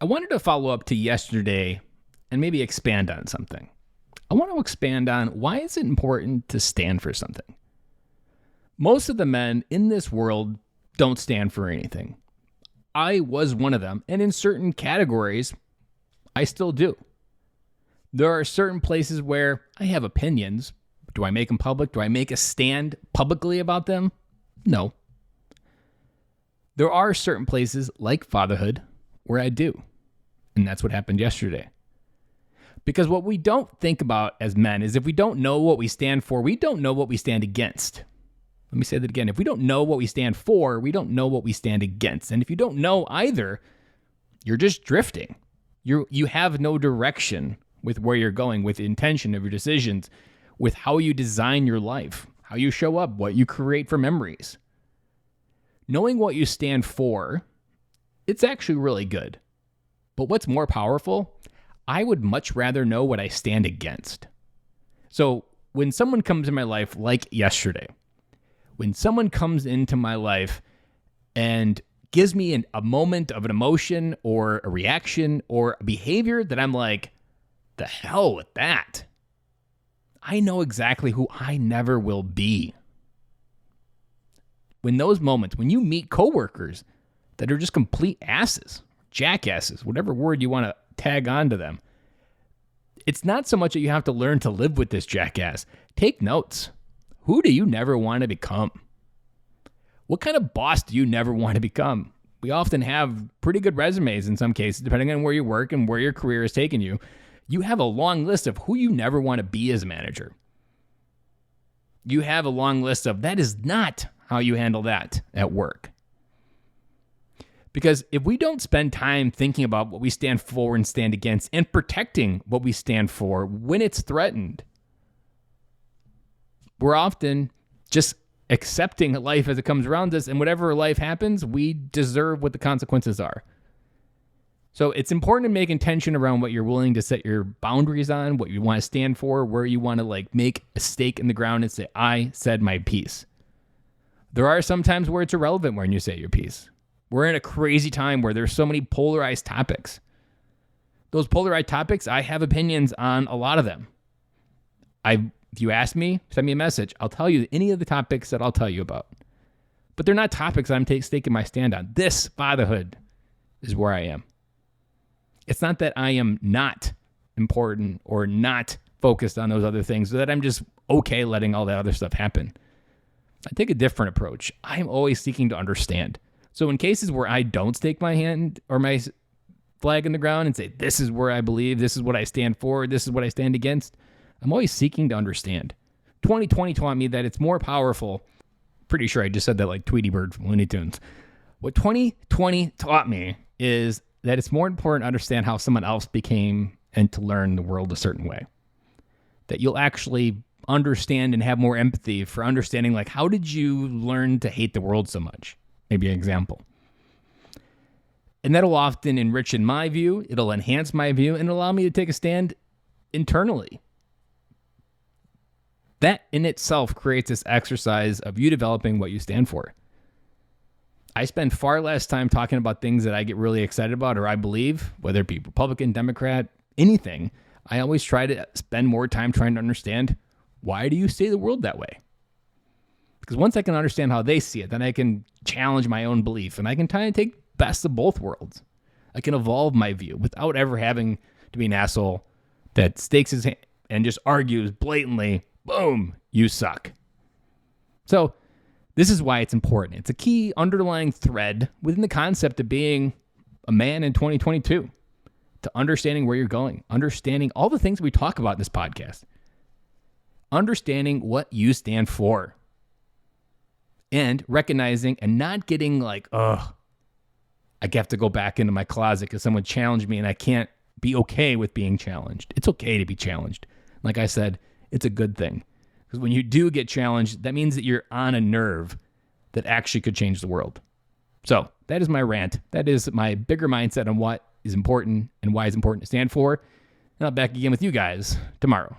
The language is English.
I wanted to follow up to yesterday and maybe expand on something. I want to expand on why is it important to stand for something? Most of the men in this world don't stand for anything. I was one of them, and in certain categories, I still do. There are certain places where I have opinions. Do I make them public? Do I make a stand publicly about them? No. There are certain places, like fatherhood, where I do. And that's what happened yesterday. Because what we don't think about as men is if we don't know what we stand for, we don't know what we stand against. Let me say that again. If we don't know what we stand for, we don't know what we stand against. And if you don't know either, you're just drifting. You have no direction with where you're going, with the intention of your decisions, with how you design your life, how you show up, what you create for memories. Knowing what you stand for, it's actually really good. But what's more powerful, I would much rather know what I stand against. So when someone comes in my life like yesterday, when someone comes into my life and gives me a moment of an emotion or a reaction or a behavior that I'm like, the hell with that. I know exactly who I never will be. When those moments, when you meet coworkers that are just complete asses, jackasses, whatever word you want to tag onto them, it's not so much that you have to learn to live with this jackass. Take notes. Who do you never want to become? What kind of boss do you never want to become? We often have pretty good resumes in some cases, depending on where you work and where your career has taken you. You have a long list of who you never want to be as a manager. You have a long list of that is not how you handle that at work. Because if we don't spend time thinking about what we stand for and stand against and protecting what we stand for when it's threatened, we're often just accepting life as it comes around us, and whatever life happens, we deserve what the consequences are. So it's important to make intention around what you're willing to set your boundaries on, what you want to stand for, where you want to make a stake in the ground and say, I said my piece. There are some times where it's irrelevant when you say your piece. We're in a crazy time where there's so many polarized topics. Those polarized topics, I have opinions on a lot of them. If you ask me, send me a message. I'll tell you any of the topics that I'll tell you about. But they're not topics I'm staking my stand on. This fatherhood is where I am. It's not that I am not important or not focused on those other things, so that I'm just okay letting all that other stuff happen. I take a different approach. I'm always seeking to understand. So in cases where I don't stake my hand or my flag in the ground and say, this is where I believe, this is what I stand for, this is what I stand against, I'm always seeking to understand. 2020 taught me that it's more powerful. Pretty sure I just said that like Tweety Bird from Looney Tunes. What 2020 taught me is that it's more important to understand how someone else became and to learn the world a certain way. That you'll actually understand and have more empathy for understanding, like, how did you learn to hate the world so much? Maybe an example. And that'll often enrich in my view, it'll enhance my view, and allow me to take a stand internally. That in itself creates this exercise of you developing what you stand for. I spend far less time talking about things that I get really excited about or I believe, whether it be Republican, Democrat, anything. I always try to spend more time trying to understand, why do you see the world that way? Because once I can understand how they see it, then I can challenge my own belief and I can try and take best of both worlds. I can evolve my view without ever having to be an asshole that stakes his hand and just argues blatantly, boom, you suck. So this is why it's important. It's a key underlying thread within the concept of being a man in 2022, to understanding where you're going, understanding all the things we talk about in this podcast, understanding what you stand for, and recognizing and not getting like, I have to go back into my closet because someone challenged me and I can't be okay with being challenged. It's okay to be challenged. Like I said, it's a good thing. Because when you do get challenged, that means that you're on a nerve that actually could change the world. So that is my rant. That is my bigger mindset on what is important and why it's important to stand for. And I'll be back again with you guys tomorrow.